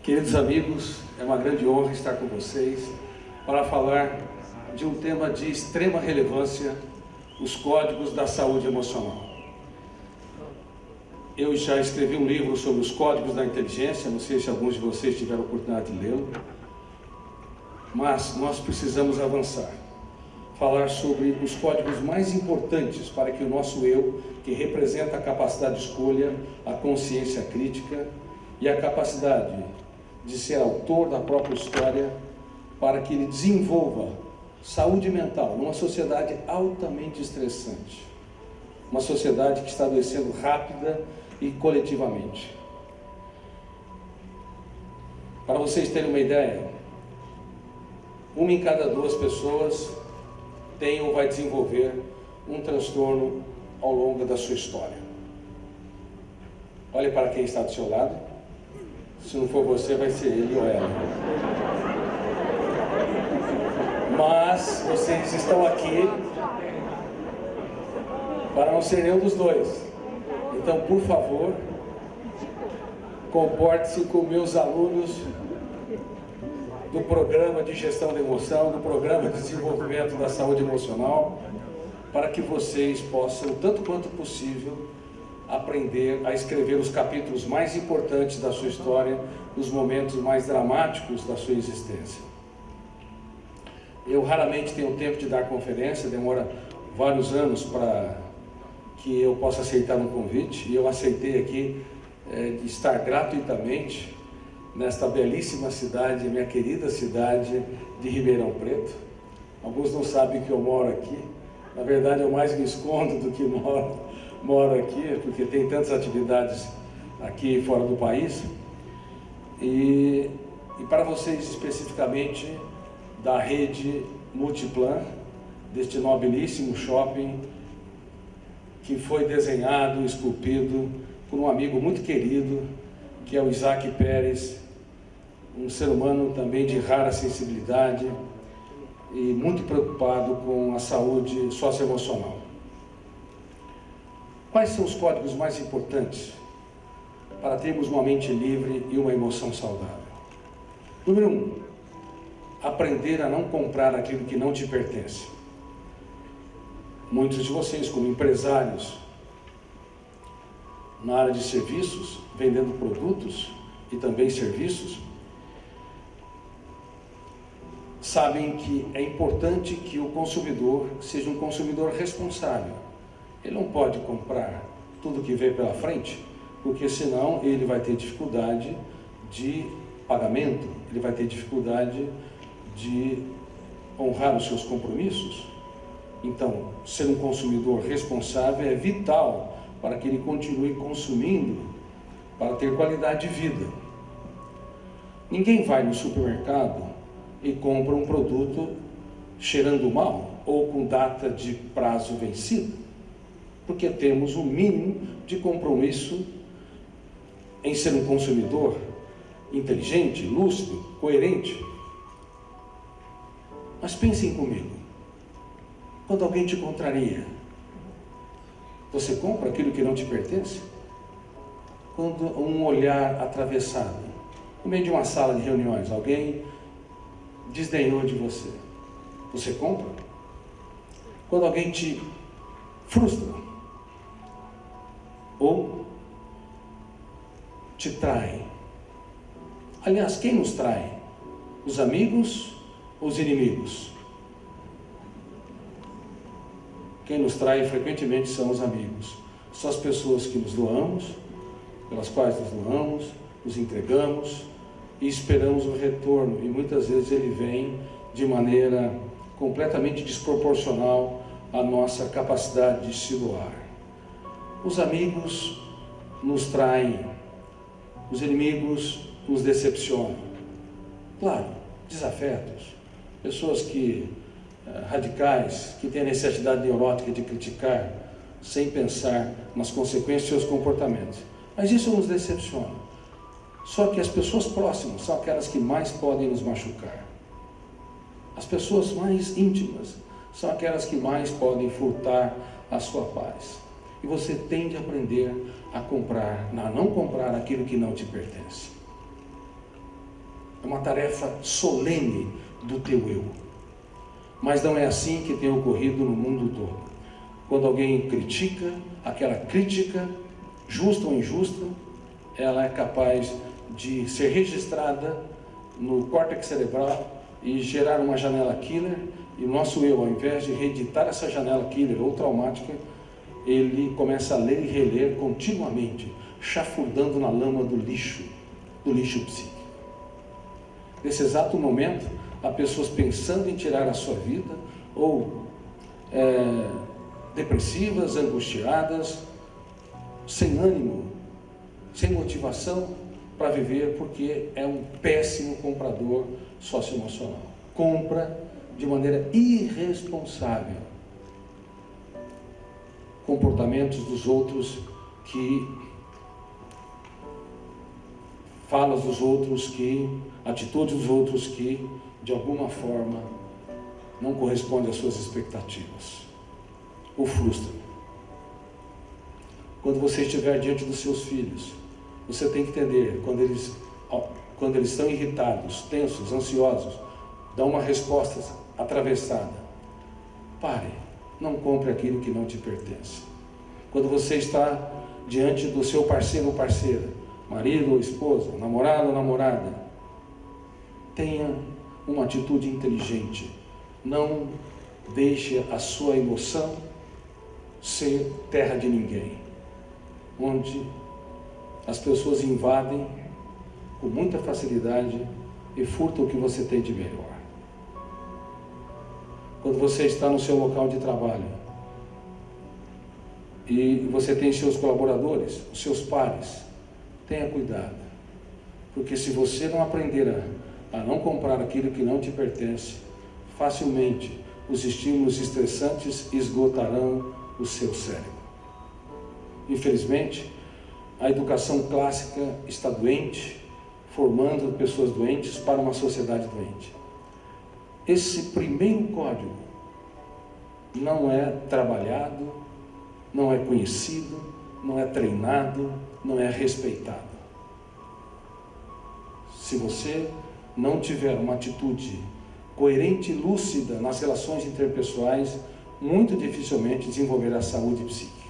Queridos amigos, é uma grande honra estar com vocês para falar de um tema de extrema relevância, os códigos da saúde emocional. Eu já escrevi um livro sobre os códigos da inteligência, não sei se alguns de vocês tiveram a oportunidade de lê-lo, mas nós precisamos avançar, falar sobre os códigos mais importantes para que o nosso eu, que representa a capacidade de escolha, a consciência crítica e a capacidade de ser autor da própria história, para que ele desenvolva saúde mental numa sociedade altamente estressante, uma sociedade que está adoecendo rápida e coletivamente. Para vocês terem uma ideia, 1 em cada 2 pessoas tem ou vai desenvolver um transtorno ao longo da sua história. Olhe para quem está do seu lado. Se não for você, vai ser ele ou ela. Mas vocês estão aqui para não ser nenhum dos dois. Então, por favor, comporte-se com meus alunos do programa de gestão da emoção, do programa de desenvolvimento da saúde emocional, para que vocês possam, tanto quanto possível, aprender a escrever os capítulos mais importantes da sua história, os momentos mais dramáticos da sua existência. Eu raramente tenho tempo de dar conferência, demora vários anos para que eu possa aceitar um convite, e eu aceitei aqui de estar gratuitamente nesta belíssima cidade, minha querida cidade de Ribeirão Preto. Alguns não sabem que eu moro aqui, na verdade eu mais me escondo do que moro aqui, porque tem tantas atividades aqui fora do país. E para vocês especificamente da rede Multiplan, deste nobilíssimo shopping que foi desenhado e esculpido por um amigo muito querido, que é o Isaac Pérez, um ser humano também de rara sensibilidade e muito preocupado com a saúde socioemocional. Quais são os códigos mais importantes para termos uma mente livre e uma emoção saudável? Número 1, aprender a não comprar aquilo que não te pertence. Muitos de vocês, como empresários na área de serviços, vendendo produtos e também serviços, sabem que é importante que o consumidor seja um consumidor responsável. Ele não pode comprar tudo que vê pela frente, porque senão ele vai ter dificuldade de pagamento, ele vai ter dificuldade de honrar os seus compromissos. Então, ser um consumidor responsável é vital para que ele continue consumindo, para ter qualidade de vida. Ninguém vai no supermercado e compra um produto cheirando mal ou com data de prazo vencido, porque temos um mínimo de compromisso em ser um consumidor inteligente, lúcido, coerente. Mas pensem comigo, quando alguém te contraria, você compra aquilo que não te pertence? Quando um olhar atravessado, no meio de uma sala de reuniões, alguém desdenhou de você, você compra? Quando alguém te frustra, ou te trai. Aliás, quem nos trai? Os amigos ou os inimigos? Quem nos trai frequentemente são os amigos. São as pessoas que nos doamos, pelas quais nos doamos, nos entregamos e esperamos o retorno. E muitas vezes ele vem de maneira completamente desproporcional à nossa capacidade de se doar. Os amigos nos traem, os inimigos nos decepcionam. Claro, desafetos, pessoas radicais, que têm a necessidade neurótica de criticar, sem pensar nas consequências de seus comportamentos. Mas isso nos decepciona. Só que as pessoas próximas são aquelas que mais podem nos machucar. As pessoas mais íntimas são aquelas que mais podem furtar a sua paz. E você tem de aprender a não comprar aquilo que não te pertence. É uma tarefa solene do teu eu. Mas não é assim que tem ocorrido no mundo todo. Quando alguém critica, aquela crítica, justa ou injusta, ela é capaz de ser registrada no córtex cerebral e gerar uma janela killer, e o nosso eu, ao invés de reeditar essa janela killer ou traumática, ele começa a ler e reler continuamente, chafurdando na lama do lixo psíquico. Nesse exato momento, há pessoas pensando em tirar a sua vida, ou depressivas, angustiadas, sem ânimo, sem motivação para viver, porque é um péssimo comprador socioemocional. Compra de maneira irresponsável comportamentos dos outros, falas dos outros, atitudes dos outros que, de alguma forma, não correspondem às suas expectativas, o frustram. Quando você estiver diante dos seus filhos, você tem que entender, quando eles estão irritados, tensos, ansiosos, dão uma resposta atravessada. Pare, não compre aquilo que não te pertence. Quando você está diante do seu parceiro ou parceira, marido ou esposa, namorado ou namorada, tenha uma atitude inteligente. Não deixe a sua emoção ser terra de ninguém, onde as pessoas invadem com muita facilidade e furtam o que você tem de melhor. Quando você está no seu local de trabalho e você tem seus colaboradores, os seus pares, tenha cuidado, porque se você não aprender a não comprar aquilo que não te pertence, facilmente os estímulos estressantes esgotarão o seu cérebro. Infelizmente, a educação clássica está doente, formando pessoas doentes para uma sociedade doente. Esse primeiro código não é trabalhado, não é conhecido, não é treinado, não é respeitado. Se você não tiver uma atitude coerente e lúcida nas relações interpessoais, muito dificilmente desenvolverá saúde psíquica.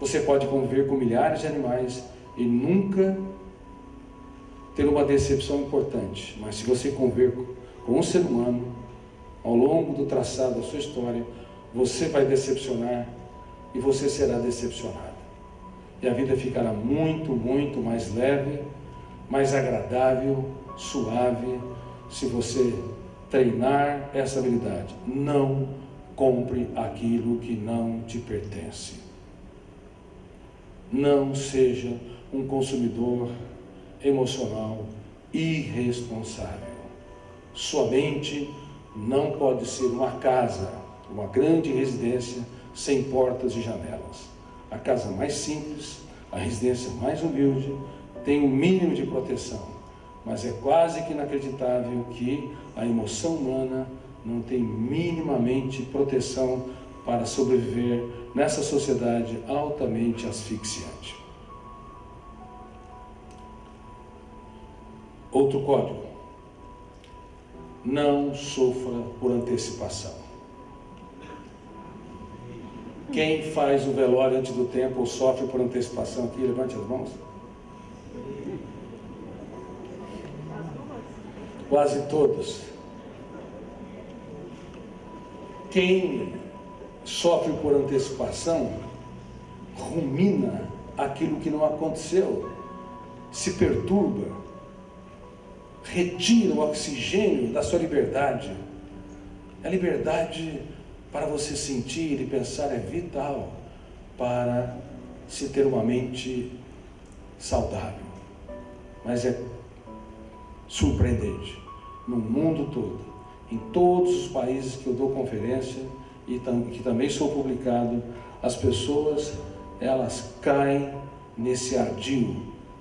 Você pode conviver com milhares de animais e nunca ter uma decepção importante, mas se você conviver com um ser humano, ao longo do traçado da sua história, você vai decepcionar e você será decepcionado. E a vida ficará muito, muito mais leve, mais agradável, suave, se você treinar essa habilidade. Não compre aquilo que não te pertence. Não seja um consumidor emocional irresponsável. Sua mente não pode ser uma casa, uma grande residência sem portas e janelas. A casa mais simples, a residência mais humilde, tem um mínimo de proteção, mas é quase que inacreditável que a emoção humana não tem minimamente proteção para sobreviver nessa sociedade altamente asfixiante. Outro código: não sofra por antecipação. Quem faz o velório antes do tempo ou sofre por antecipação aqui, levante as mãos. Quase todos. Quem sofre por antecipação rumina aquilo que não aconteceu, se perturba, retira o oxigênio da sua liberdade. A liberdade para você sentir e pensar é vital para se ter uma mente saudável. Mas é surpreendente, no mundo todo, em todos os países que eu dou conferência e que também sou publicado, as pessoas, elas caem nesse ardil,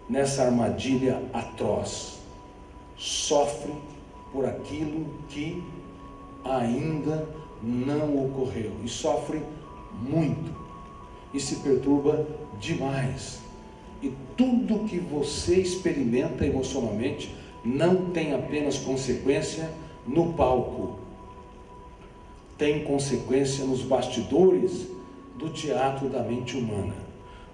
nessa armadilha atroz. Sofrem por aquilo que ainda não ocorreu e sofrem muito e se perturba demais. E tudo que você experimenta emocionalmente não tem apenas consequência no palco, tem consequência nos bastidores do teatro da mente humana.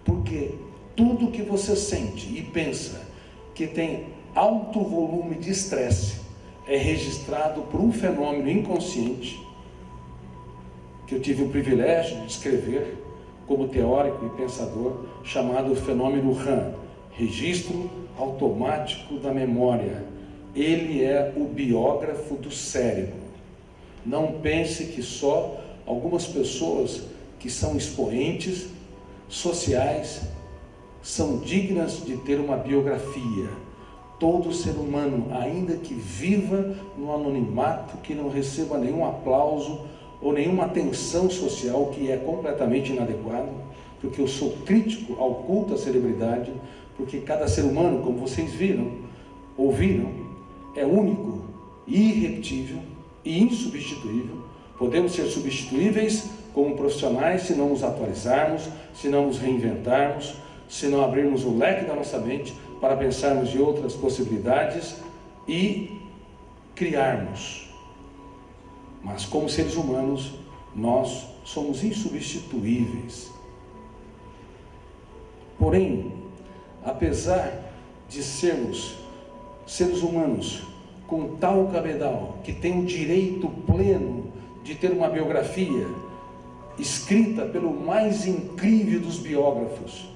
Porque tudo que você sente e pensa que tem alto volume de estresse é registrado por um fenômeno inconsciente que eu tive o privilégio de descrever como teórico e pensador, chamado fenômeno RAM, Registro Automático da Memória. Ele é o biógrafo do cérebro. Não pense que só algumas pessoas que são expoentes sociais são dignas de ter uma biografia. Todo ser humano, ainda que viva no anonimato, que não receba nenhum aplauso ou nenhuma atenção social, que é completamente inadequado, porque eu sou crítico ao culto à celebridade, porque cada ser humano, como vocês ouviram, é único, irrepetível e insubstituível. Podemos ser substituíveis como profissionais se não nos atualizarmos, se não nos reinventarmos, se não abrirmos o leque da nossa mente para pensarmos em outras possibilidades e criarmos. Mas como seres humanos, nós somos insubstituíveis. Porém, apesar de sermos seres humanos com tal cabedal, que tem o direito pleno de ter uma biografia escrita pelo mais incrível dos biógrafos,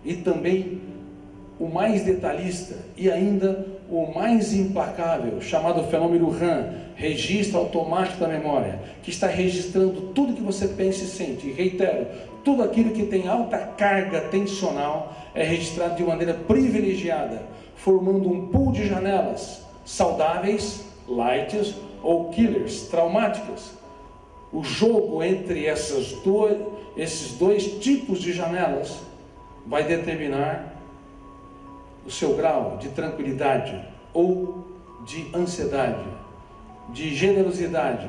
e também o mais detalhista e ainda o mais implacável, chamado fenômeno RAM, Registro Automático da Memória, que está registrando tudo que você pensa e sente. E reitero, tudo aquilo que tem alta carga tensional é registrado de maneira privilegiada, formando um pool de janelas saudáveis, light, ou killers, traumáticas. O jogo entre esses dois tipos de janelas vai determinar o seu grau de tranquilidade ou de ansiedade, de generosidade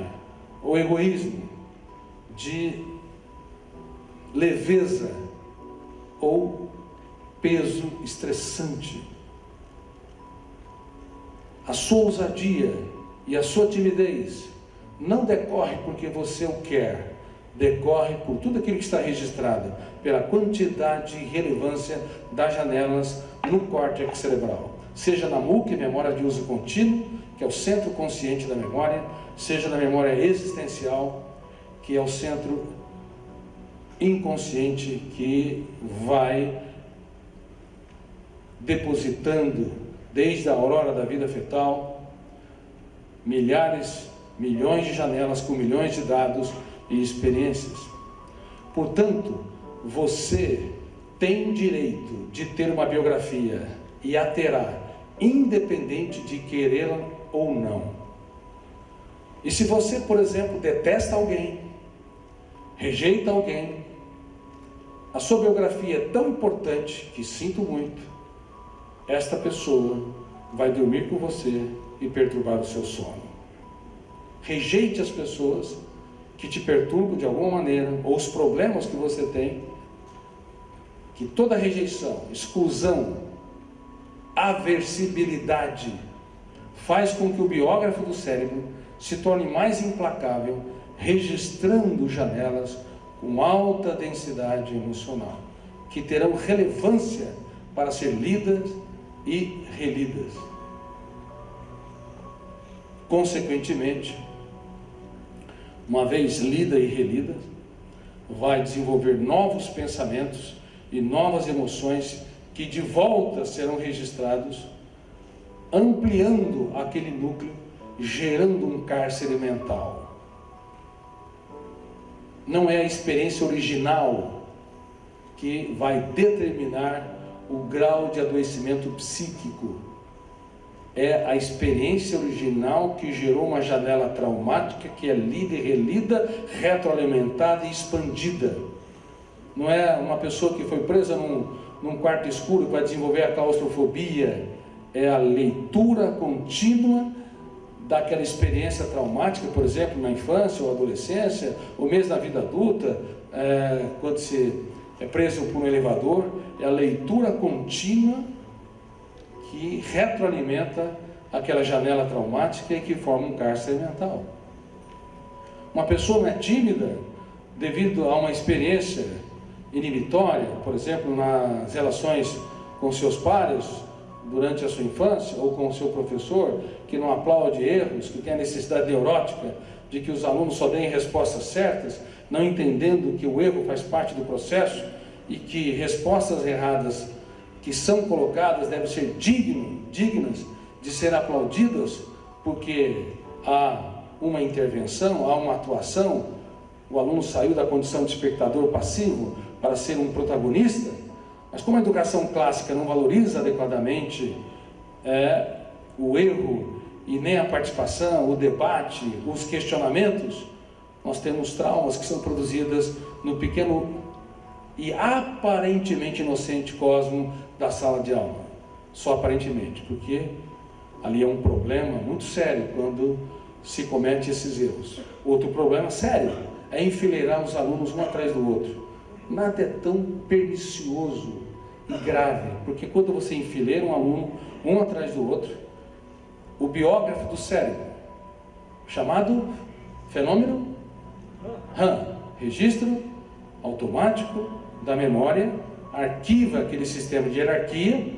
ou egoísmo, de leveza ou peso estressante. A sua ousadia e a sua timidez não decorre porque você o quer, decorre por tudo aquilo que está registrado, pela quantidade e relevância das janelas no córtex cerebral, seja na MUC, memória de uso contínuo, que é o centro consciente da memória, seja na memória existencial, que é o centro inconsciente que vai depositando desde a aurora da vida fetal milhares, milhões de janelas com milhões de dados e experiências. Portanto, você tem direito de ter uma biografia e a terá, independente de querê-la ou não. E se você, por exemplo, detesta alguém, rejeita alguém, a sua biografia é tão importante que, sinto muito, esta pessoa vai dormir com você e perturbar o seu sono. Rejeite as pessoas que te perturbam de alguma maneira, ou os problemas que você tem, que toda rejeição, exclusão, aversibilidade faz com que o biógrafo do cérebro se torne mais implacável, registrando janelas com alta densidade emocional, que terão relevância para ser lidas e relidas. Consequentemente, uma vez lida e relida, vai desenvolver novos pensamentos e novas emoções que de volta serão registrados, ampliando aquele núcleo, gerando um cárcere mental. Não é a experiência original que vai determinar o grau de adoecimento psíquico. É a experiência original que gerou uma janela traumática que é lida e relida, retroalimentada e expandida. Não é uma pessoa que foi presa num quarto escuro que vai desenvolver a claustrofobia. É a leitura contínua daquela experiência traumática, por exemplo, na infância ou adolescência, ou mesmo na vida adulta, quando se é preso por um elevador. É a leitura contínua que retroalimenta aquela janela traumática e que forma um cárcere mental. Uma pessoa não é tímida devido a uma experiência inibitória, por exemplo, nas relações com seus pares durante a sua infância, ou com o seu professor, que não aplaude erros, que tem a necessidade neurótica de que os alunos só deem respostas certas, não entendendo que o erro faz parte do processo e que respostas erradas que são colocadas devem ser dignas de ser aplaudidas, porque há uma intervenção, há uma atuação, o aluno saiu da condição de espectador passivo para ser um protagonista. Mas como a educação clássica não valoriza adequadamente o erro e nem a participação, o debate, os questionamentos, nós temos traumas que são produzidas no pequeno e aparentemente inocente cosmo da sala de aula. Só aparentemente, porque ali é um problema muito sério quando se comete esses erros. Outro problema sério é enfileirar os alunos um atrás do outro. Nada é tão pernicioso e grave, porque quando você enfileira um aluno um atrás do outro, o biógrafo do cérebro, chamado fenômeno RAM, registro automático da memória, arquiva aquele sistema de hierarquia,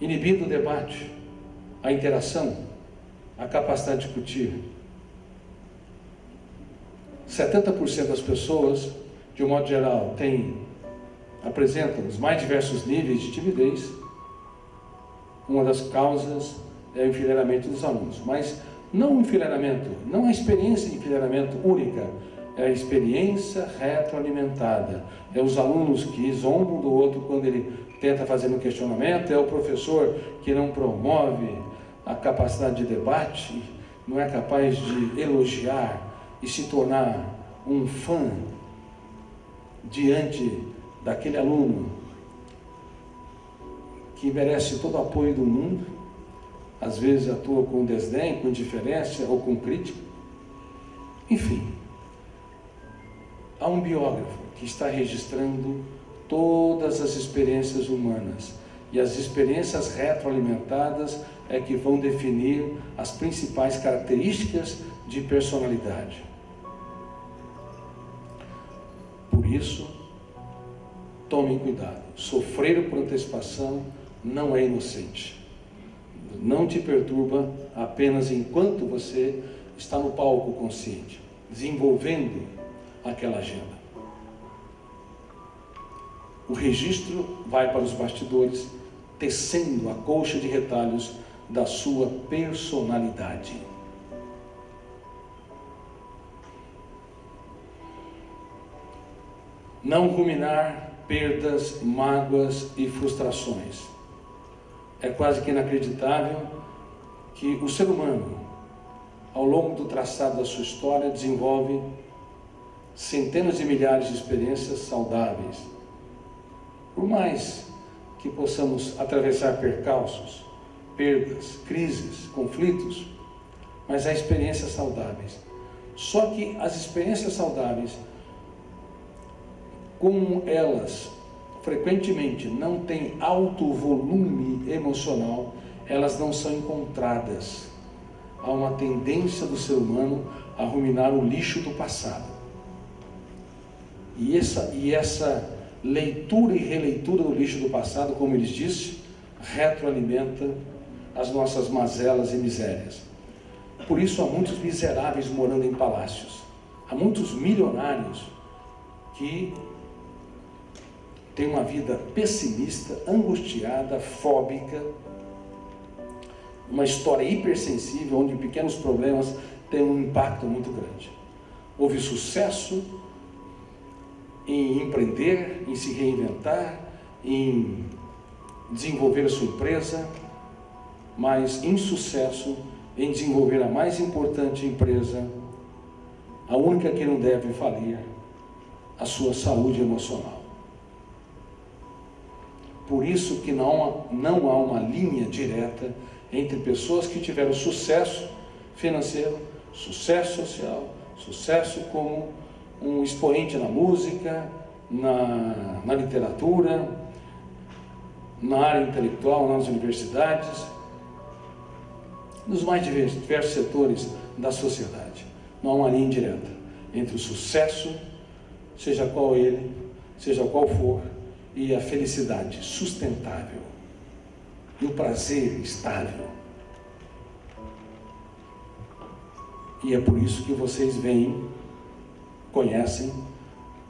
inibindo o debate, a interação, a capacidade de discutir. 70% das pessoas, de um modo geral, apresentam os mais diversos níveis de timidez. Uma das causas é o enfileiramento dos alunos, mas não o enfileiramento, não a experiência de enfileiramento única, é a experiência retroalimentada, é os alunos que zombam do outro quando ele tenta fazer um questionamento, é o professor que não promove a capacidade de debate, não é capaz de elogiar e se tornar um fã diante daquele aluno que merece todo o apoio do mundo, às vezes atua com desdém, com indiferença ou com crítica. Enfim, há um biógrafo que está registrando todas as experiências humanas, e as experiências retroalimentadas é que vão definir as principais características de personalidade. Por isso, tomem cuidado. Sofrer por antecipação não é inocente. Não te perturba apenas enquanto você está no palco consciente, desenvolvendo aquela agenda. O registro vai para os bastidores, tecendo a colcha de retalhos da sua personalidade. Não ruminar perdas, mágoas e frustrações. É quase que inacreditável que o ser humano, ao longo do traçado da sua história, desenvolve centenas de milhares de experiências saudáveis. Por mais que possamos atravessar percalços, perdas, crises, conflitos, mas há experiências saudáveis. Só que as experiências saudáveis, como elas frequentemente não têm alto volume emocional, elas não são encontradas. Há uma tendência do ser humano a ruminar o lixo do passado. E essa leitura e releitura do lixo do passado, como eles disse, retroalimenta as nossas mazelas e misérias. Por isso há muitos miseráveis morando em palácios. Há muitos milionários que têm uma vida pessimista, angustiada, fóbica, uma história hipersensível, onde pequenos problemas têm um impacto muito grande. Houve sucesso em empreender, em se reinventar, em desenvolver a sua empresa, mas insucesso em desenvolver a mais importante empresa, a única que não deve falir, a sua saúde emocional. Por isso que não há uma linha direta entre pessoas que tiveram sucesso financeiro, sucesso social, sucesso como um expoente na música, na literatura, na área intelectual, nas universidades, nos mais diversos setores da sociedade. Não há uma linha direta entre o sucesso, seja qual ele, seja qual for, e a felicidade sustentável e o prazer estável. E é por isso que vocês veem, conhecem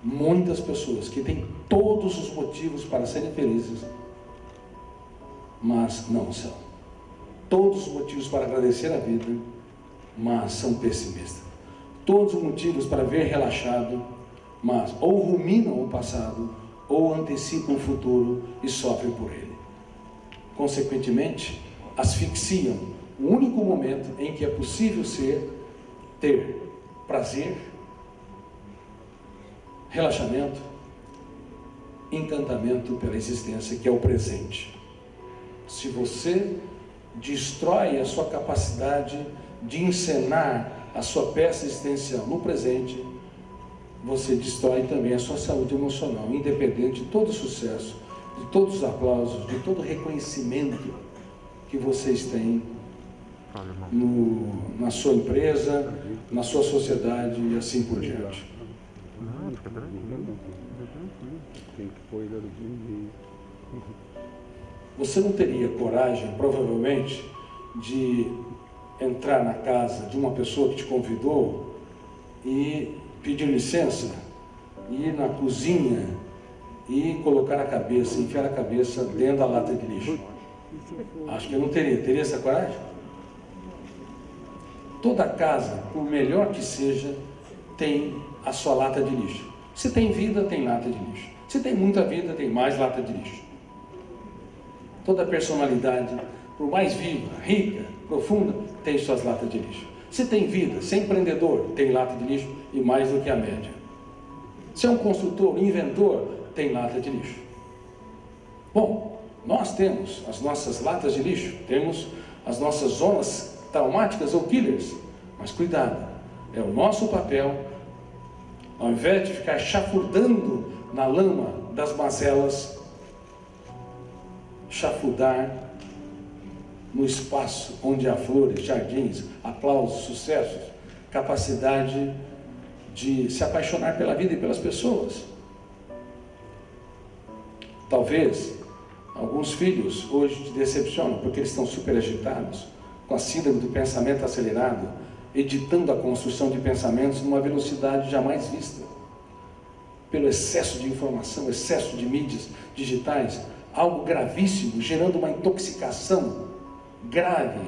muitas pessoas que têm todos os motivos para serem felizes, mas não são. Todos os motivos para agradecer a vida, mas são pessimistas. Todos os motivos para ver relaxado, mas ou ruminam o passado, ou antecipam o futuro e sofrem por ele. Consequentemente, asfixiam o único momento em que é possível ter prazer, relaxamento, encantamento pela existência, que é o presente. Se você destrói a sua capacidade de encenar a sua peça existencial no presente, você destrói também a sua saúde emocional, independente de todo o sucesso, de todos os aplausos, de todo o reconhecimento que vocês têm na sua empresa, na sua sociedade e assim por diante. Você não teria coragem, provavelmente, de entrar na casa de uma pessoa que te convidou e pedir licença, ir na cozinha e colocar a cabeça, enfiar a cabeça dentro da lata de lixo. Acho que eu não teria. Teria essa coragem? Toda casa, por melhor que seja, tem a sua lata de lixo. Se tem vida, tem lata de lixo. Se tem muita vida, tem mais lata de lixo. Toda personalidade, por mais viva, rica, profunda, tem suas latas de lixo. Se tem vida, se é empreendedor, tem lata de lixo e mais do que a média. Se é um construtor, inventor, tem lata de lixo. Bom, nós temos as nossas latas de lixo, temos as nossas zonas traumáticas ou killers, mas cuidado, é o nosso papel, ao invés de ficar chafurdando na lama das mazelas, chafurdar no espaço onde há flores, jardins, aplausos, sucessos, capacidade de se apaixonar pela vida e pelas pessoas. Talvez alguns filhos hoje te decepcionam porque eles estão super agitados, com a síndrome do pensamento acelerado, editando a construção de pensamentos numa velocidade jamais vista, pelo excesso de informação, excesso de mídias digitais, algo gravíssimo, gerando uma intoxicação grave,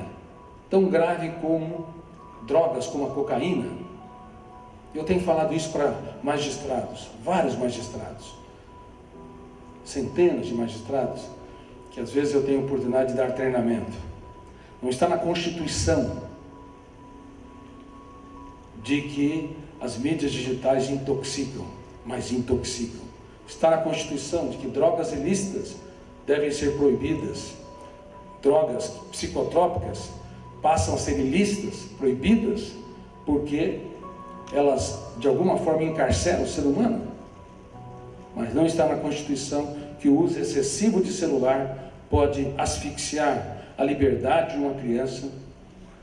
tão grave como drogas como a cocaína. Eu tenho falado isso para magistrados, vários magistrados, centenas de magistrados, que às vezes eu tenho a oportunidade de dar treinamento. Não está na Constituição de que as mídias digitais intoxicam, mas intoxicam. Está na Constituição de que drogas ilícitas devem ser proibidas, drogas psicotrópicas passam a ser ilícitas, proibidas, porque elas de alguma forma encarceram o ser humano. Mas não está na Constituição que o uso excessivo de celular pode asfixiar a liberdade de uma criança,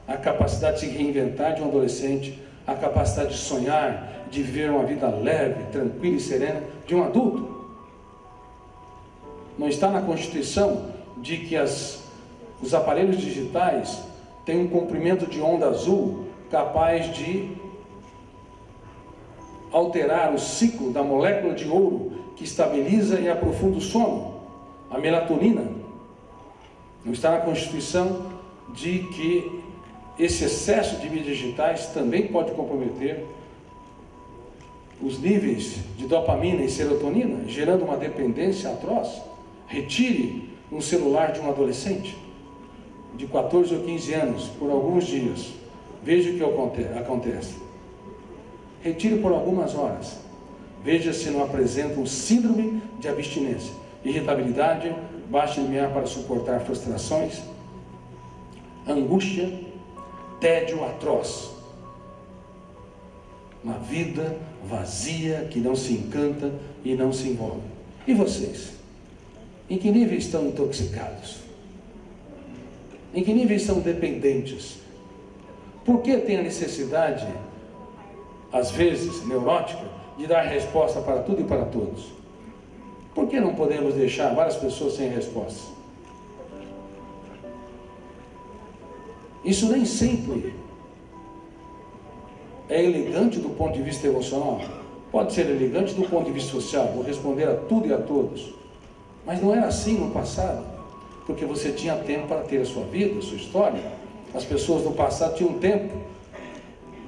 a capacidade de se reinventar de um adolescente, a capacidade de sonhar, de viver uma vida leve, tranquila e serena de um adulto. Não está na Constituição de que os aparelhos digitais têm um comprimento de onda azul capaz de alterar o ciclo da molécula de ouro que estabiliza e aprofunda o sono, a melatonina. Não está na Constituição de que esse excesso de mídias digitais também pode comprometer os níveis de dopamina e serotonina, gerando uma dependência atroz. Retire um celular de um adolescente de 14 ou 15 anos por alguns dias. Veja o que acontece. Retire por algumas horas. Veja se não apresenta um síndrome de abstinência, irritabilidade, baixo limiar para suportar frustrações, angústia, tédio atroz. Uma vida vazia que não se encanta e não se envolve. E vocês? Em que nível estão intoxicados? Em que nível estão dependentes? Por que tem a necessidade, às vezes, neurótica, de dar resposta para tudo e para todos? Por que não podemos deixar várias pessoas sem resposta? Isso nem sempre é elegante do ponto de vista emocional. Pode ser elegante do ponto de vista social, vou responder a tudo e a todos. Mas não era assim no passado, porque você tinha tempo para ter a sua vida, a sua história. As pessoas no passado tinham tempo,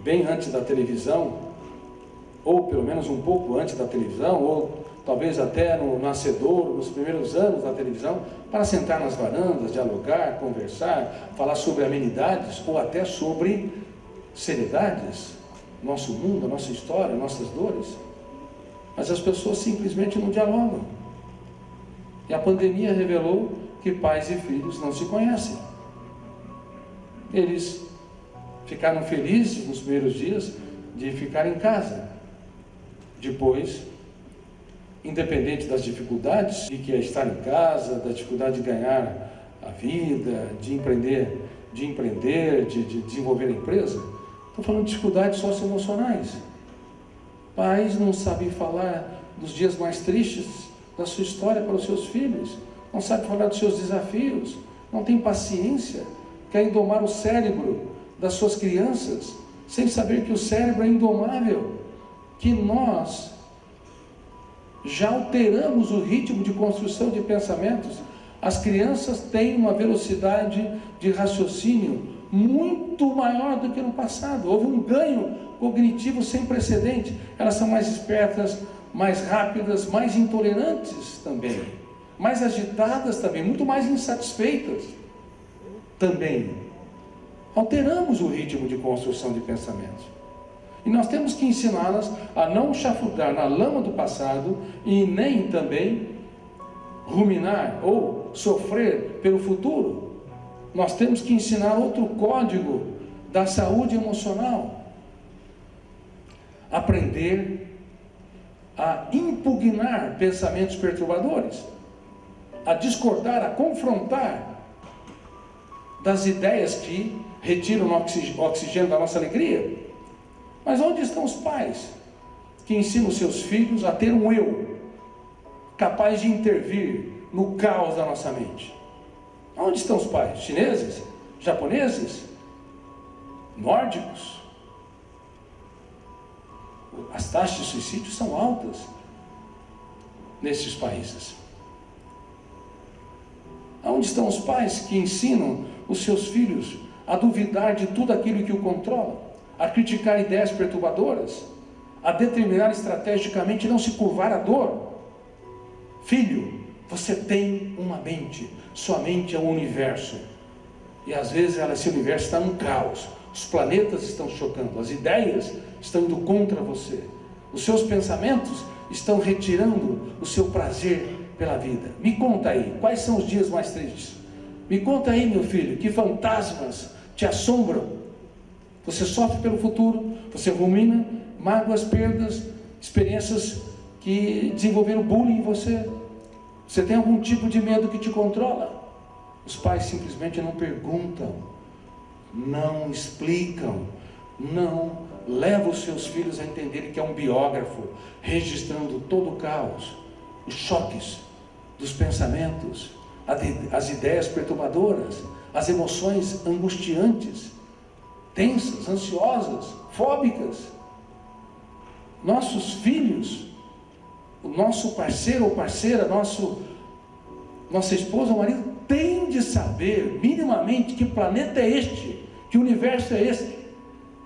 bem antes da televisão, ou pelo menos um pouco antes da televisão, ou talvez até no nascedouro, nos primeiros anos da televisão, para sentar nas varandas, dialogar, conversar, falar sobre amenidades, ou até sobre seriedades, nosso mundo, a nossa história, nossas dores. Mas as pessoas simplesmente não dialogam. E a pandemia revelou que pais e filhos não se conhecem. Eles ficaram felizes nos primeiros dias de ficar em casa. Depois, independente das dificuldades de que é estar em casa, da dificuldade de ganhar a vida, de empreender, de desenvolver a empresa, estou falando de dificuldades socioemocionais. Pais não sabem falar dos dias mais tristes da sua história para os seus filhos, não sabem falar dos seus desafios, não têm paciência, querem domar o cérebro das suas crianças, sem saber que o cérebro é indomável, que nós já alteramos o ritmo de construção de pensamentos. As crianças têm uma velocidade de raciocínio muito maior do que no passado. Houve um ganho cognitivo sem precedente. Elas são mais espertas, mais rápidas, mais intolerantes também, mais agitadas também, muito mais insatisfeitas também. Alteramos o ritmo de construção de pensamentos. E nós temos que ensiná-las a não chafurdar na lama do passado e nem também ruminar ou sofrer pelo futuro. Nós temos que ensinar outro código da saúde emocional. Aprender a impugnar pensamentos perturbadores, a discordar, a confrontar das ideias que retiram o oxigênio da nossa alegria. Mas onde estão os pais que ensinam seus filhos a ter um eu capaz de intervir no caos da nossa mente? Onde estão os pais? Chineses? Japoneses? Nórdicos? As taxas de suicídio são altas nesses países. Onde estão os pais que ensinam os seus filhos a duvidar de tudo aquilo que o controla, a criticar ideias perturbadoras, a determinar estrategicamente não se curvar à dor? Filho, você tem uma mente, sua mente é um universo, e às vezes esse universo está num caos, os planetas estão chocando, as ideias estão indo contra você, os seus pensamentos estão retirando o seu prazer pela vida. Me conta aí, quais são os dias mais tristes? Me conta aí, meu filho, que fantasmas te assombram? Você sofre pelo futuro, você rumina mágoas, perdas, experiências que desenvolveram bullying em você. Você tem algum tipo de medo que te controla? Os pais simplesmente não perguntam, não explicam, não levam os seus filhos a entenderem que é um biógrafo, registrando todo o caos, os choques dos pensamentos, as ideias perturbadoras, as emoções angustiantes, tensas, ansiosas, fóbicas. Nossos filhos, o nosso parceiro ou parceira, nossa esposa ou marido, tem de saber minimamente que planeta é este, que universo é este,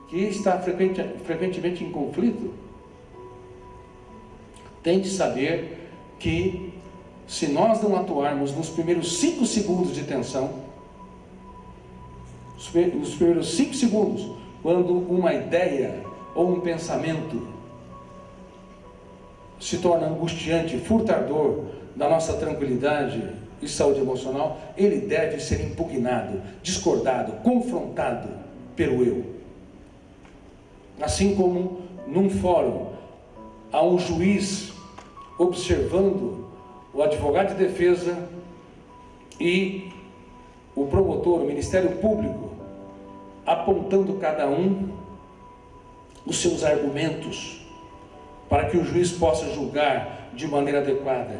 que está frequentemente em conflito. Tem de saber que se nós não atuarmos nos primeiros 5 segundos de tensão, nos primeiros 5 segundos, quando uma ideia ou um pensamento se torna angustiante, furtador da nossa tranquilidade e saúde emocional, ele deve ser impugnado, discordado, confrontado pelo eu. Assim como num fórum há um juiz observando o advogado de defesa e o promotor, o Ministério Público, apontando cada um os seus argumentos, para que o juiz possa julgar de maneira adequada.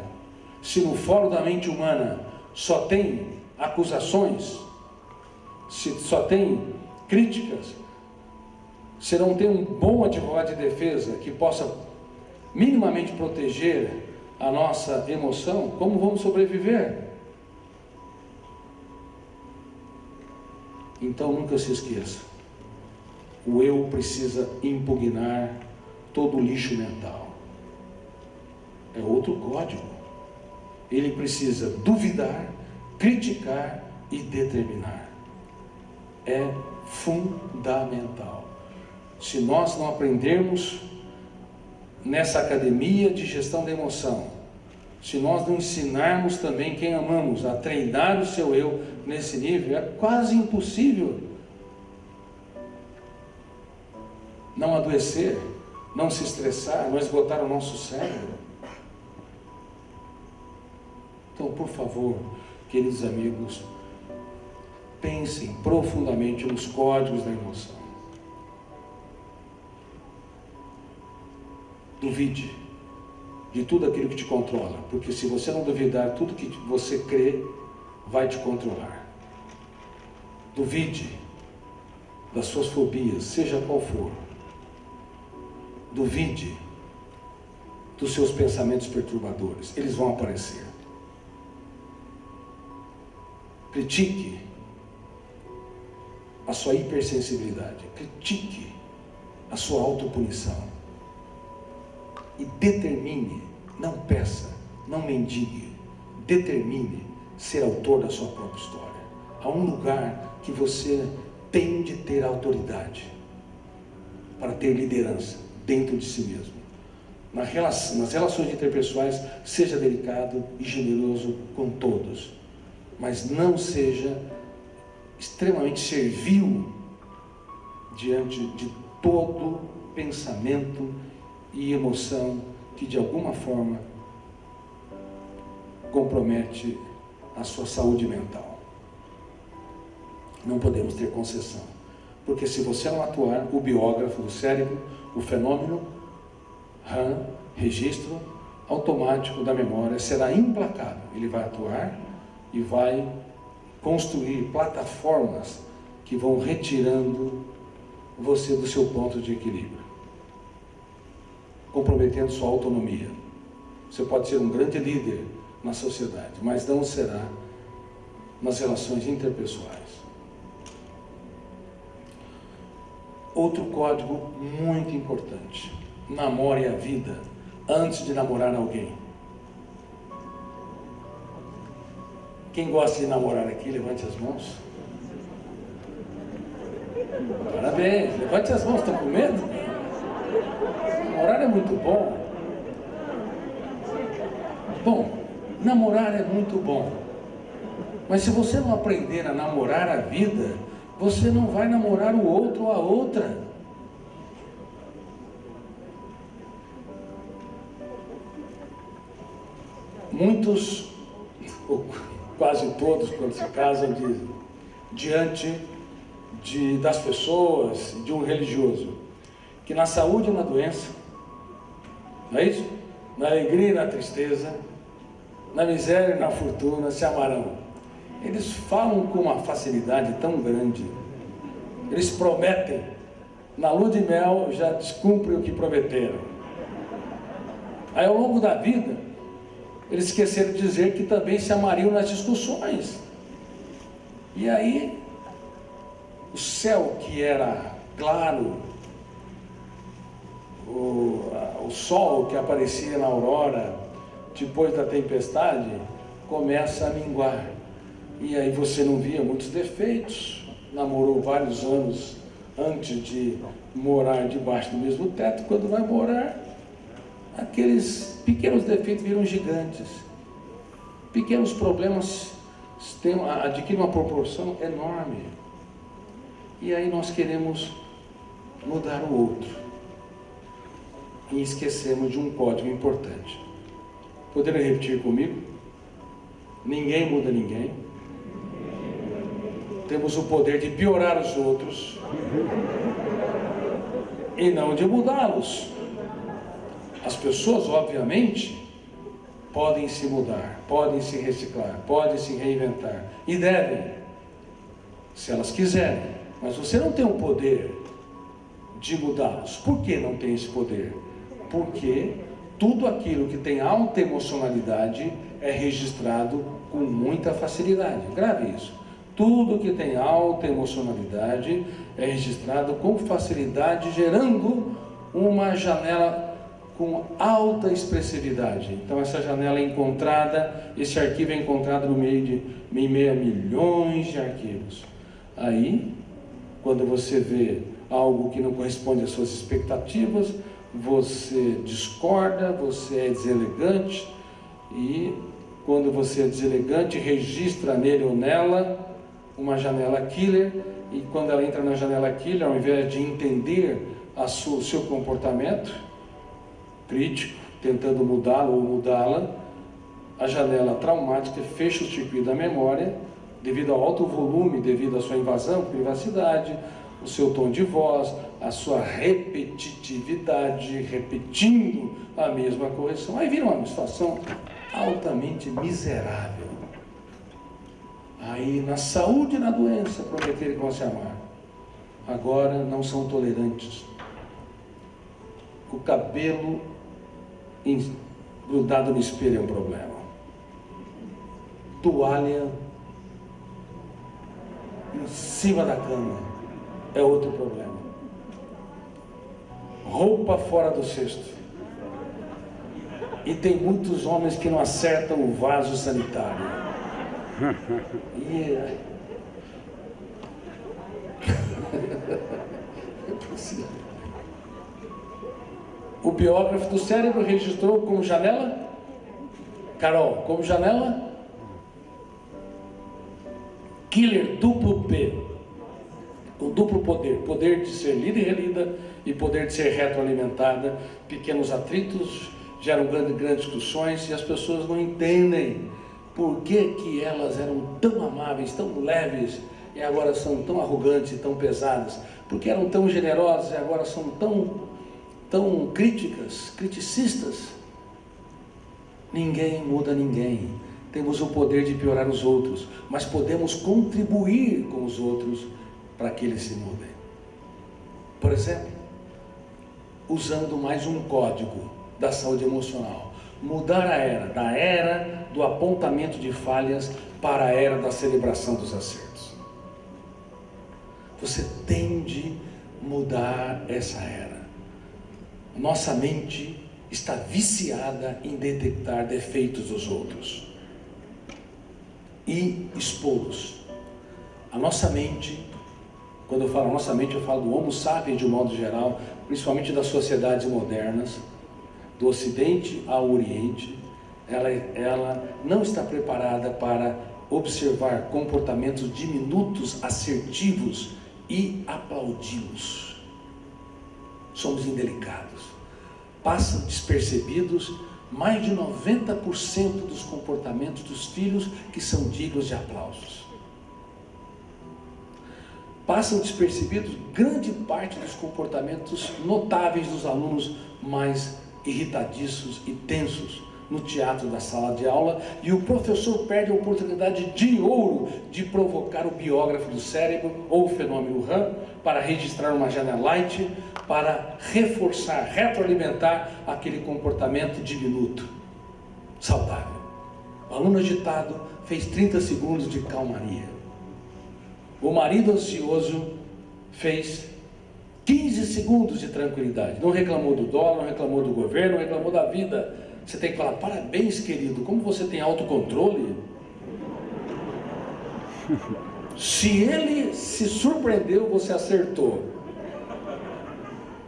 Se no fórum da mente humana só tem acusações, se só tem críticas, se não tem um bom advogado de defesa que possa minimamente proteger a nossa emoção, como vamos sobreviver? Então nunca se esqueça, o eu precisa impugnar todo o lixo mental. É outro código. Ele precisa duvidar, criticar e determinar. É fundamental. Se nós não aprendermos nessa academia de gestão da emoção, se nós não ensinarmos também quem amamos a treinar o seu eu nesse nível, é quase impossível não adoecer, não se estressar, não esgotar o nosso cérebro. Então, por favor, queridos amigos, pensem profundamente nos códigos da emoção. Duvide de tudo aquilo que te controla, porque se você não duvidar, tudo que você crê vai te controlar. Duvide das suas fobias, seja qual for. Duvide dos seus pensamentos perturbadores, eles vão aparecer. Critique a sua hipersensibilidade, critique a sua autopunição e determine, não peça, não mendigue, determine ser autor da sua própria história. Há um lugar que você tem de ter autoridade para ter liderança dentro de si mesmo. Nas relações interpessoais, seja delicado e generoso com todos, mas não seja extremamente servil diante de todo pensamento e emoção que de alguma forma compromete a sua saúde mental. Não podemos ter concessão, porque se você não atuar, o biógrafo do cérebro, o fenômeno RAM, registro automático da memória, será implacável. Ele vai atuar e vai construir plataformas que vão retirando você do seu ponto de equilíbrio, comprometendo sua autonomia. Você pode ser um grande líder na sociedade, mas não será nas relações interpessoais. Outro código muito importante: namore a vida antes de namorar alguém. Quem gosta de namorar aqui, levante as mãos. Parabéns, levante as mãos, estão com medo? Namorar é muito bom. Bom, namorar é muito bom. Mas se você não aprender a namorar a vida, você não vai namorar o outro ou a outra. Muitos, ou quase todos, quando se casam, dizem, diante das pessoas, de um religioso, que na saúde e na doença, não é isso? Na alegria e na tristeza, na miséria e na fortuna se amarão. Eles falam com uma facilidade tão grande, eles prometem, na lua de mel já descumprem o que prometeram. Aí ao longo da vida, eles esqueceram de dizer que também se amariam nas discussões. E aí, o céu que era claro, o sol que aparecia na aurora, depois da tempestade, começa a minguar. E aí você não via muitos defeitos, namorou vários anos antes de morar debaixo do mesmo teto. Quando vai morar, aqueles pequenos defeitos viram gigantes. Pequenos problemas adquirem uma proporção enorme. E aí nós queremos mudar o outro. E esquecemos de um código importante. Poderia repetir comigo? Ninguém muda ninguém. Temos o poder de piorar os outros e não de mudá-los. As pessoas, obviamente, podem se mudar, podem se reciclar, podem se reinventar e devem, se elas quiserem. Mas você não tem o poder de mudá-los. Por que não tem esse poder? Porque tudo aquilo que tem alta emocionalidade é registrado com muita facilidade. Grave isso. Tudo que tem alta emocionalidade é registrado com facilidade, gerando uma janela com alta expressividade. Então essa janela é encontrada, esse arquivo é encontrado em meio a milhões de arquivos. Aí, quando você vê algo que não corresponde às suas expectativas, você discorda, você é deselegante, e quando você é deselegante, registra nele ou nela uma janela killer, e quando ela entra na janela killer, ao invés de entender o seu comportamento crítico, tentando mudá-lo ou mudá-la, a janela traumática fecha o circuito da memória, devido ao alto volume, devido à sua invasão, privacidade, o seu tom de voz, a sua repetitividade, repetindo a mesma correção. Aí vira uma situação altamente miserável. Aí na saúde e na doença prometerem que vão se amar, agora não são tolerantes. O cabelo grudado no espelho é um problema. Toalha em cima da cama é outro problema. Roupa fora do cesto. E tem muitos homens que não acertam o vaso sanitário. É possível. O biógrafo do cérebro registrou como janela? Carol, como janela? Killer, duplo P. Com duplo poder. Poder de ser lida e relida e poder de ser retroalimentada. Pequenos atritos geram grandes discussões e as pessoas não entendem por que elas eram tão amáveis, tão leves e agora são tão arrogantes e tão pesadas. Porque eram tão generosas e agora são tão críticas, criticistas. Ninguém muda ninguém. Temos o poder de piorar os outros, mas podemos contribuir com os outros para que eles se mudem. Por exemplo, usando mais um código da saúde emocional. Mudar a era, da era do apontamento de falhas para a era da celebração dos acertos. Você tem de mudar essa era. Nossa mente está viciada em detectar defeitos dos outros e expô-los. A nossa mente, quando eu falo nossa mente, eu falo do Homo sapiens de um modo geral, principalmente das sociedades modernas, do Ocidente ao Oriente, ela não está preparada para observar comportamentos diminutos, assertivos e aplaudi-los. Somos indelicados. Passam despercebidos mais de 90% dos comportamentos dos filhos que são dignos de aplausos. Passam despercebidos grande parte dos comportamentos notáveis dos alunos mais irritadiços e tensos no teatro da sala de aula, e o professor perde a oportunidade de ouro de provocar o biógrafo do cérebro ou o fenômeno RAM para registrar uma janelite, para reforçar, retroalimentar aquele comportamento diminuto, saudável. O aluno agitado fez 30 segundos de calmaria. O marido ansioso fez 15 segundos de tranquilidade. Não reclamou do dólar, não reclamou do governo, não reclamou da vida. Você tem que falar, parabéns, querido, como você tem autocontrole. Se ele se surpreendeu, você acertou.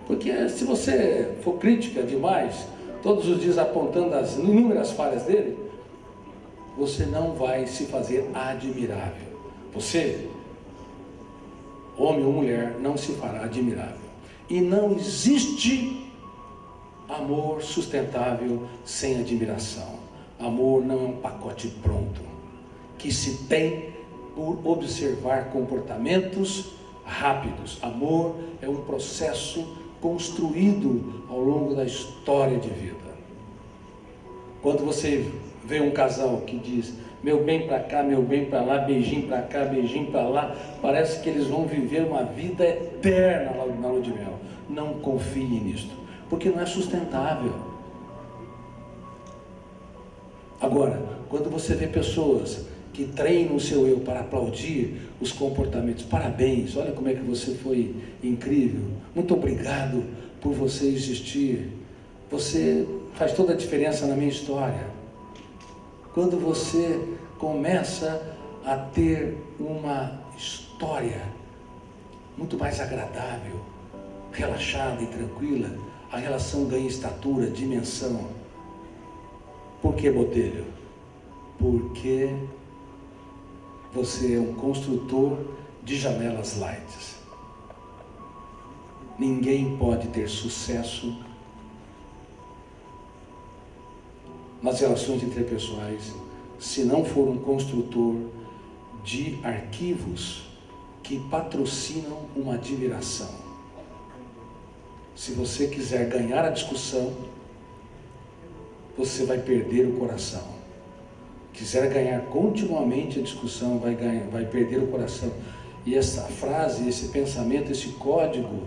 Porque se você for crítica demais, todos os dias apontando as inúmeras falhas dele, você não vai se fazer admirável. Você, homem ou mulher, não se fará admirável. E não existe amor sustentável sem admiração. Amor não é um pacote pronto. que se tem por observar comportamentos rápidos. Amor é um processo construído ao longo da história de vida. Quando você vê um casal que diz, meu bem para cá, meu bem para lá, beijinho para cá, beijinho para lá, parece que eles vão viver uma vida eterna na lua de mel. Não confie nisto, porque não é sustentável. Agora, quando você vê pessoas que treinam o seu eu para aplaudir os comportamentos, parabéns, olha como é que você foi incrível, muito obrigado por você existir, você faz toda a diferença na minha história. Quando você começa a ter uma história muito mais agradável, relaxada e tranquila, a relação ganha estatura, dimensão. Por que, Botelho? Porque você é um construtor de janelas light. Ninguém pode ter sucesso nas relações interpessoais se não for um construtor de arquivos que patrocinam uma admiração. Se você quiser ganhar a discussão, você vai perder o coração. Quiser ganhar continuamente a discussão, vai perder o coração. E essa frase, esse pensamento, esse código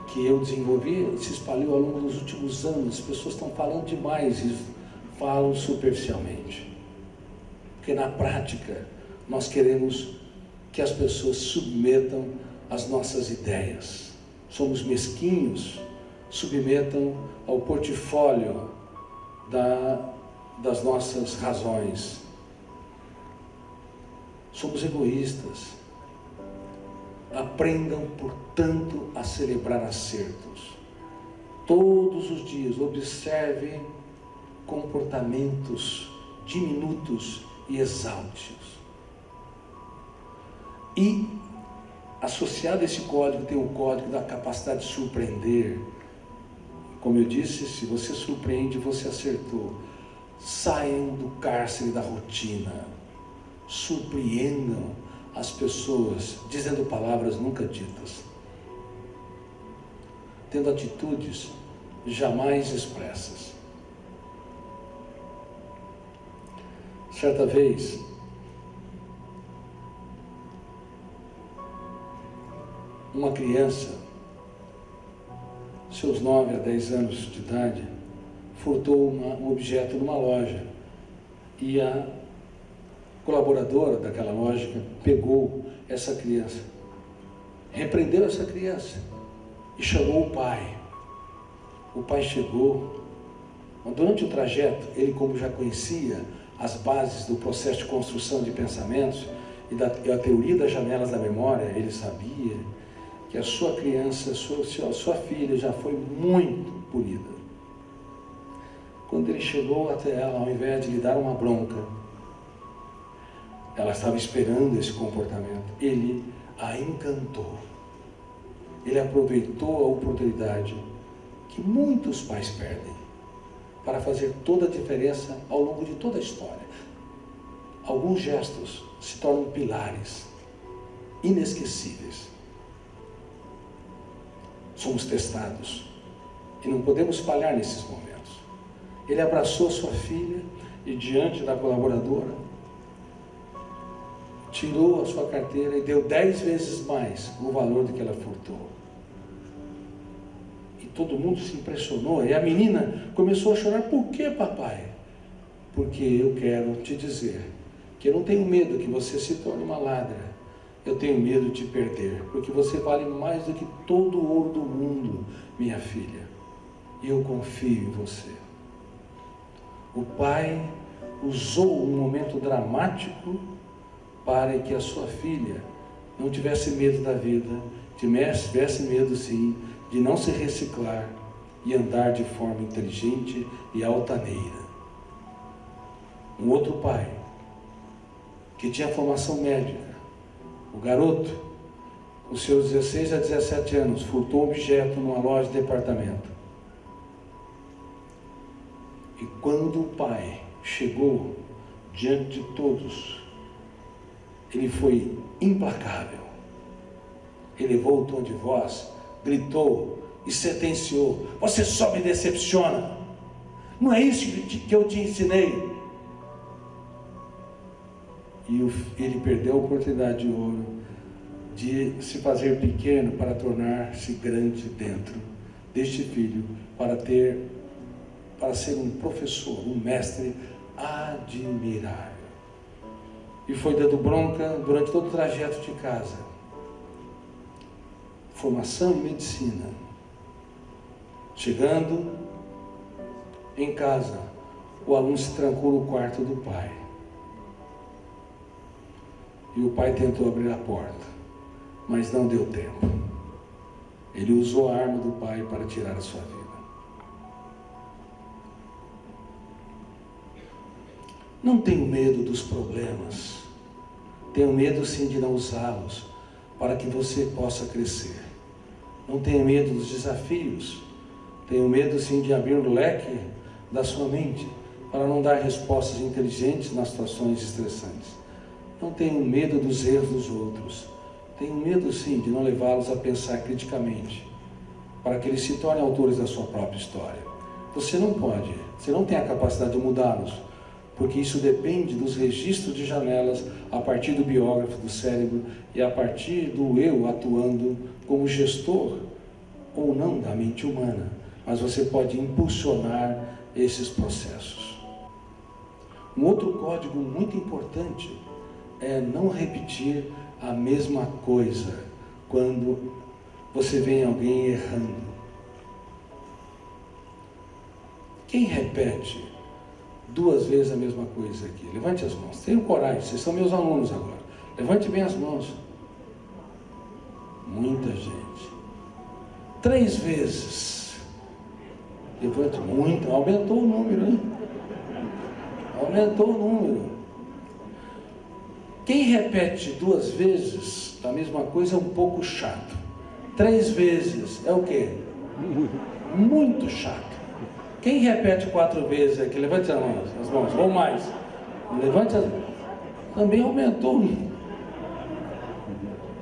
que eu desenvolvi, se espalhou ao longo dos últimos anos. As pessoas estão falando demais e falam superficialmente. Porque na prática, nós queremos que as pessoas submetam as nossas ideias. Somos mesquinhos, submetam ao portfólio das nossas razões. Somos egoístas. Aprendam, portanto, a celebrar acertos. Todos os dias, observe comportamentos diminutos e exaltos. E, associado a esse código, tem o código da capacidade de surpreender. Como eu disse, se você surpreende, você acertou. Saiam do cárcere da rotina. Surpreendam as pessoas, dizendo palavras nunca ditas. Tendo atitudes jamais expressas. Certa vez, uma criança, seus 9 a 10 anos de idade, furtou um objeto numa loja. E a colaboradora daquela loja pegou essa criança, repreendeu essa criança e chamou o pai. O pai chegou, mas durante o trajeto, ele, como já conhecia as bases do processo de construção de pensamentos e a teoria das janelas da memória, ele sabia que a sua criança, a sua filha já foi muito punida. Quando ele chegou até ela, ao invés de lhe dar uma bronca, ela estava esperando esse comportamento, ele a encantou. Ele aproveitou a oportunidade que muitos pais perdem para fazer toda a diferença ao longo de toda a história. Alguns gestos se tornam pilares inesquecíveis. Somos testados e não podemos falhar nesses momentos. Ele abraçou a sua filha e, diante da colaboradora, tirou a sua carteira e deu 10 vezes mais o valor do que ela furtou. E todo mundo se impressionou. E a menina começou a chorar. Por que, papai? Porque eu quero te dizer que eu não tenho medo que você se torne uma ladra. Eu tenho medo de te perder, porque você vale mais do que todo o ouro do mundo, minha filha. E eu confio em você. O pai usou um momento dramático para que a sua filha não tivesse medo da vida, tivesse medo sim de não se reciclar e andar de forma inteligente e altaneira. Um outro pai, que tinha formação médica, o garoto, com seus 16 a 17 anos, furtou um objeto numa loja de departamento. E quando o pai chegou diante de todos ele foi implacável. Elevou o tom de voz, gritou e sentenciou: você só me decepciona. Não é isso que eu te ensinei. E ele perdeu a oportunidade de ouro de se fazer pequeno para tornar-se grande dentro deste filho, para ser um professor, um mestre admirável. E foi dando bronca durante todo o trajeto de casa. Formação em medicina. Chegando em casa, o aluno se trancou no quarto do pai. E o pai tentou abrir a porta, mas não deu tempo. Ele usou a arma do pai para tirar a sua vida. Não tenho medo dos problemas. Tenho medo sim de não usá-los para que você possa crescer. Não tenho medo dos desafios. Tenho medo sim de abrir o leque da sua mente para não dar respostas inteligentes nas situações estressantes. Não tenho medo dos erros dos outros. Tenho medo sim de não levá-los a pensar criticamente, para que eles se tornem autores da sua própria história. Você não tem a capacidade de mudá-los, porque isso depende dos registros de janelas a partir do biógrafo do cérebro e a partir do eu atuando como gestor ou não da mente humana. Mas você pode impulsionar esses processos. Um outro código muito importante é não repetir a mesma coisa quando você vê alguém errando. Quem repete 2 vezes a mesma coisa aqui? Levante as mãos. Tenham coragem, vocês são meus alunos agora. Levante bem as mãos. Muita gente. 3 vezes. Levante muito. Aumentou o número, hein? Aumentou o número. Quem repete 2 vezes a mesma coisa é um pouco chato. 3 vezes é o quê? Muito chato. Quem repete 4 vezes aqui? Levante as mãos, ou mais. Levante as mãos. Também aumentou.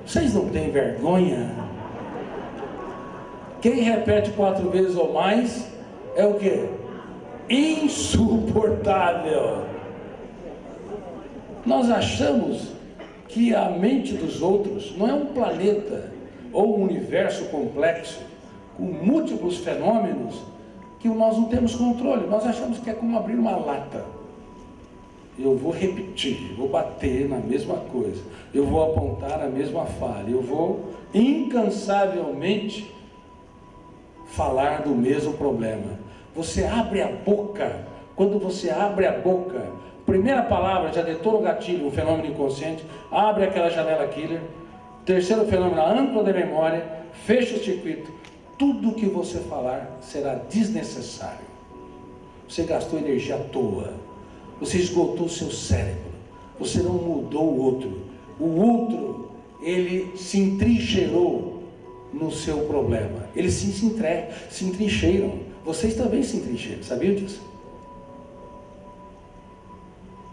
Vocês não têm vergonha? Quem repete 4 vezes ou mais é o quê? Insuportável. Nós achamos que a mente dos outros não é um planeta ou um universo complexo com múltiplos fenômenos que nós não temos controle. Nós achamos que é como abrir uma lata. Eu vou repetir, vou bater na mesma coisa, eu vou apontar a mesma falha, eu vou incansavelmente falar do mesmo problema. Você abre a boca, quando você abre a boca, primeira palavra já detona o gatilho, o fenômeno inconsciente, abre aquela janela killer. Terceiro fenômeno, a âncora da memória, fecha o circuito. Tudo que você falar será desnecessário. Você gastou energia à toa. Você esgotou o seu cérebro. Você não mudou o outro. O outro, ele se entrincheirou no seu problema. Eles se entrincheiram. Vocês também se entrincheiram. Sabiam disso?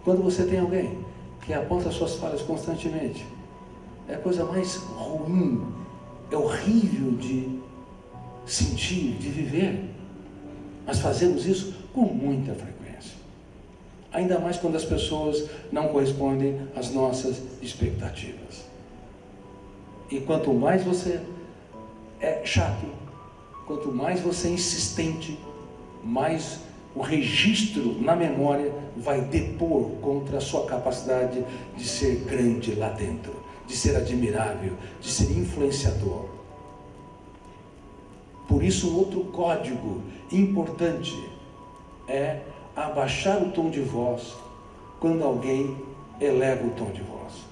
Quando você tem alguém que aponta suas falhas constantemente, é a coisa mais ruim, é horrível de sentir, de viver. Mas fazemos isso com muita frequência. Ainda mais quando as pessoas não correspondem às nossas expectativas. E quanto mais você é chato, quanto mais você é insistente, mais o registro na memória vai depor contra a sua capacidade de ser grande lá dentro, de ser admirável, de ser influenciador. Por isso, outro código importante é abaixar o tom de voz quando alguém eleva o tom de voz.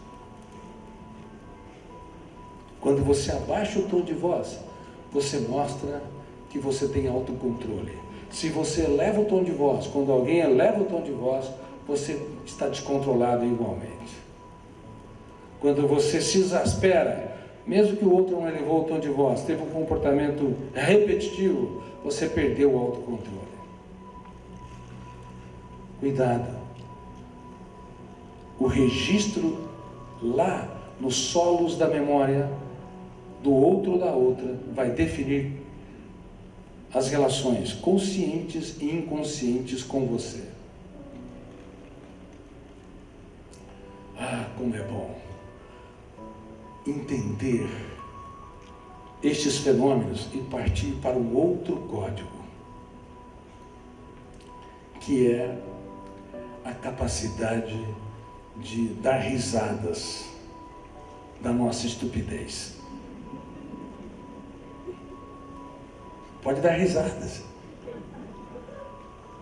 Quando você abaixa o tom de voz, você mostra que você tem autocontrole. Se você eleva o tom de voz, quando alguém eleva o tom de voz, você está descontrolado igualmente. Quando você se exaspera, mesmo que o outro não elevou o tom de voz, teve um comportamento repetitivo, você perdeu o autocontrole. Cuidado. O registro lá nos solos da memória do outro ou da outra, vai definir as relações conscientes e inconscientes com você. Ah, como é bom entender estes fenômenos e partir para um outro código, que é a capacidade de dar risadas da nossa estupidez. Pode dar risadas.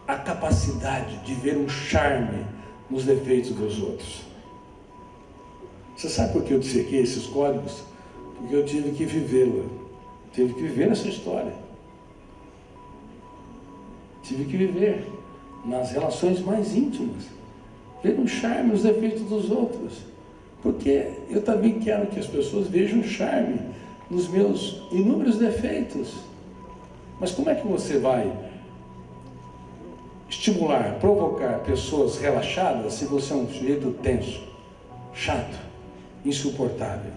A capacidade de ver um charme nos defeitos dos outros. Você sabe por que eu dissequei esses códigos? Porque eu tive que vivê-la. Tive que viver essa história. Tive que viver nas relações mais íntimas. Ver um charme nos defeitos dos outros. Porque eu também quero que as pessoas vejam um charme nos meus inúmeros defeitos. Mas como é que você vai estimular, provocar pessoas relaxadas se você é um sujeito tenso, chato, insuportável?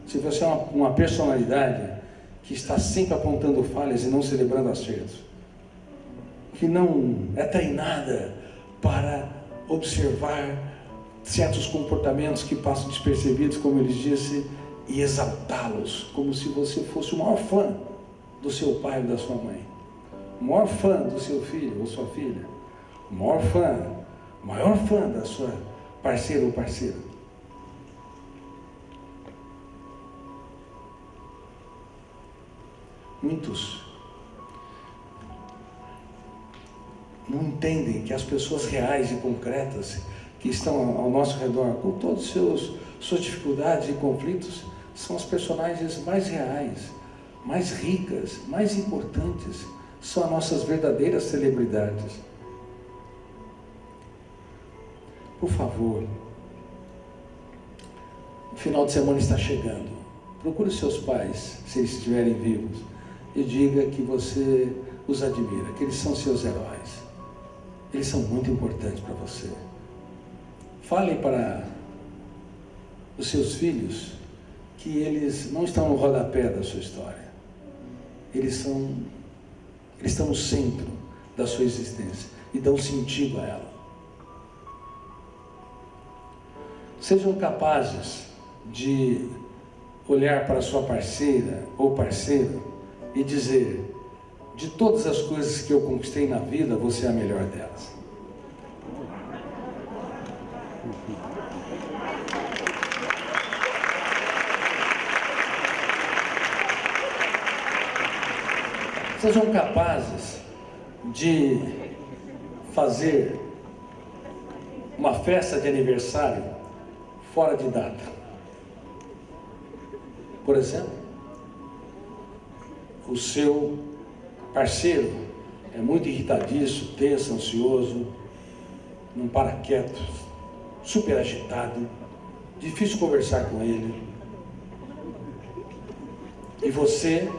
Se você é uma personalidade que está sempre apontando falhas e não celebrando acertos, que não é treinada para observar certos comportamentos que passam despercebidos, como ele disse, e exaltá-los, como se você fosse o maior fã do seu pai ou da sua mãe, o maior fã do seu filho ou sua filha, o maior fã da sua parceira ou parceira. Muitos não entendem que as pessoas reais e concretas que estão ao nosso redor, com todas suas dificuldades e conflitos, são as personagens mais reais, mais ricas, mais importantes, são as nossas verdadeiras celebridades. Por favor, o final de semana está chegando. Procure seus pais, se eles estiverem vivos, e diga que você os admira, que eles são seus heróis. Eles são muito importantes para você. Fale para os seus filhos que eles não estão no rodapé da sua história. Eles estão no centro da sua existência e dão sentido a ela. Sejam capazes de olhar para sua parceira ou parceiro e dizer: de todas as coisas que eu conquistei na vida, você é a melhor delas. Sejam capazes de fazer uma festa de aniversário fora de data. Por exemplo, o seu parceiro é muito irritadiço, tenso, ansioso, não para quieto, super agitado, difícil conversar com ele. E você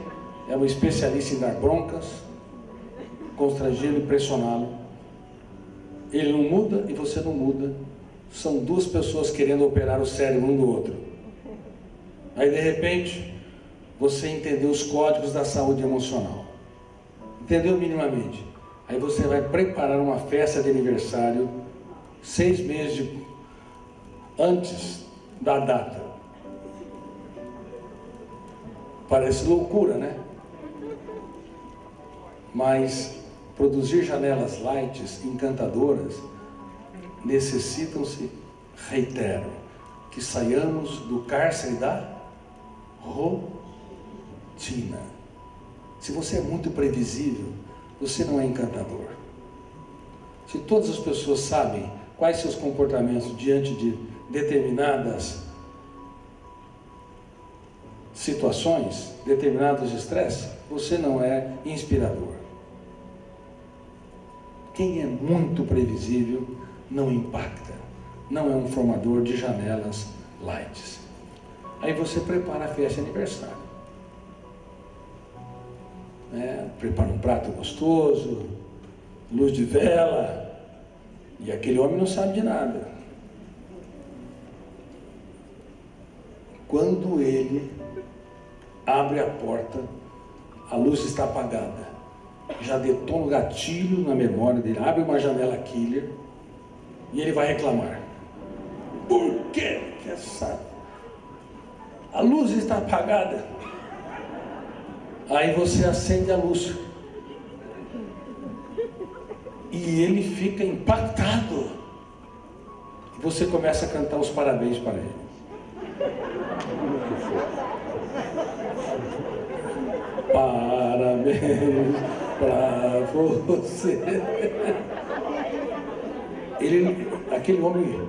é um especialista em dar broncas, constrangê-lo e pressioná-lo. Ele não muda e você não muda. São duas pessoas querendo operar o cérebro um do outro. Aí de repente, você entendeu os códigos da saúde emocional. Entendeu minimamente. Aí você vai preparar uma festa de aniversário 6 meses antes da data. Parece loucura, né? Mas produzir janelas light, encantadoras, necessitam-se, reitero, que saiamos do cárcere da rotina. Se você é muito previsível, você não é encantador. Se todas as pessoas sabem quais seus comportamentos diante de determinadas situações, determinados estresses, você não é inspirador. Quem é muito previsível não impacta, não é um formador de janelas light. Aí você prepara a festa de aniversário. Prepara um prato gostoso, luz de vela, e aquele homem não sabe de nada. Quando ele abre a porta, a luz está apagada. Já detona o gatilho na memória dele, abre uma janela killer e ele vai reclamar. Por que a luz está apagada? Aí você acende a luz e ele fica impactado. Você começa a cantar os parabéns para ele. Parabéns para você. Aquele homem,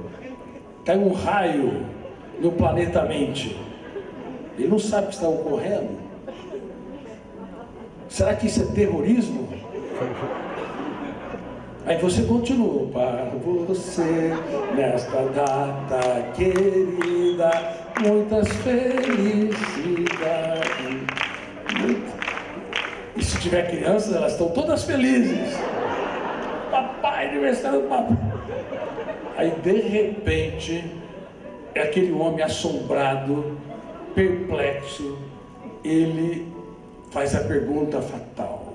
cai um raio no planeta mente. Ele não sabe o que está ocorrendo. Será que isso é terrorismo? Aí você continua. Para você, nesta data querida, muitas felicidades. E se tiver crianças, elas estão todas felizes. Papai, aniversário do papai. Aí de repente, é aquele homem assombrado, perplexo, ele faz a pergunta fatal: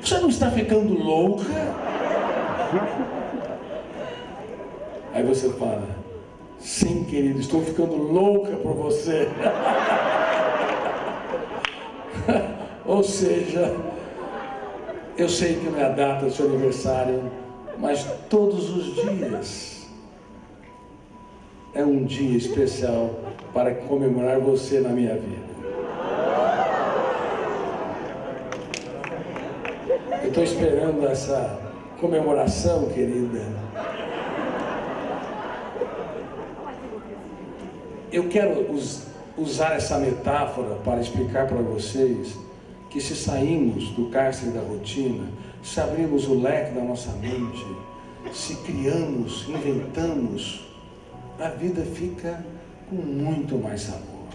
você não está ficando louca? Aí você fala: sim, querido, estou ficando louca por você. Ou seja, eu sei que não é a data do seu aniversário, mas todos os dias é um dia especial para comemorar você na minha vida. Eu estou esperando essa comemoração, querida. Eu quero usar essa metáfora para explicar para vocês que se saímos do cárcere da rotina, se abrimos o leque da nossa mente, se criamos, inventamos, a vida fica com muito mais sabor.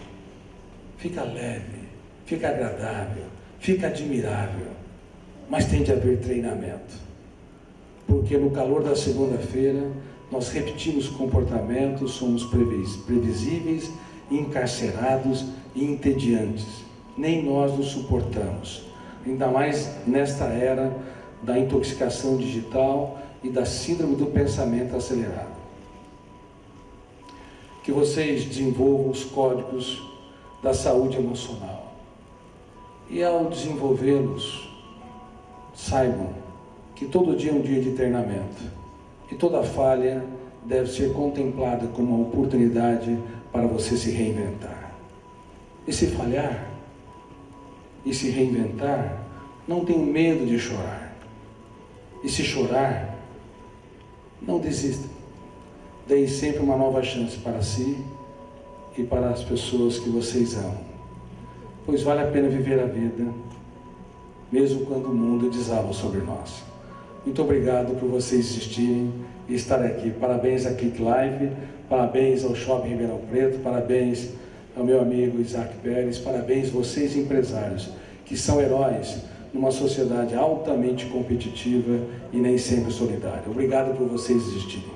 Fica leve, fica agradável, fica admirável. Mas tem de haver treinamento. Porque no calor da segunda-feira, nós repetimos comportamentos, somos previsíveis, encarcerados e entediantes. Nem nós nos suportamos. Ainda mais nesta era da intoxicação digital e da síndrome do pensamento acelerado. Que vocês desenvolvam os códigos da saúde emocional. E ao desenvolvê-los, saibam que todo dia é um dia de treinamento. E toda falha deve ser contemplada como uma oportunidade para você se reinventar. E se falhar, e se reinventar, não tenha medo de chorar. E se chorar, não desista. Deem sempre uma nova chance para si e para as pessoas que vocês amam. Pois vale a pena viver a vida, mesmo quando o mundo desaba sobre nós. Muito obrigado por vocês existirem e estar aqui. Parabéns a Click Live, parabéns ao Shopping Ribeirão Preto, parabéns ao meu amigo Isaac Pérez, parabéns vocês empresários, que são heróis numa sociedade altamente competitiva e nem sempre solidária. Obrigado por vocês existirem.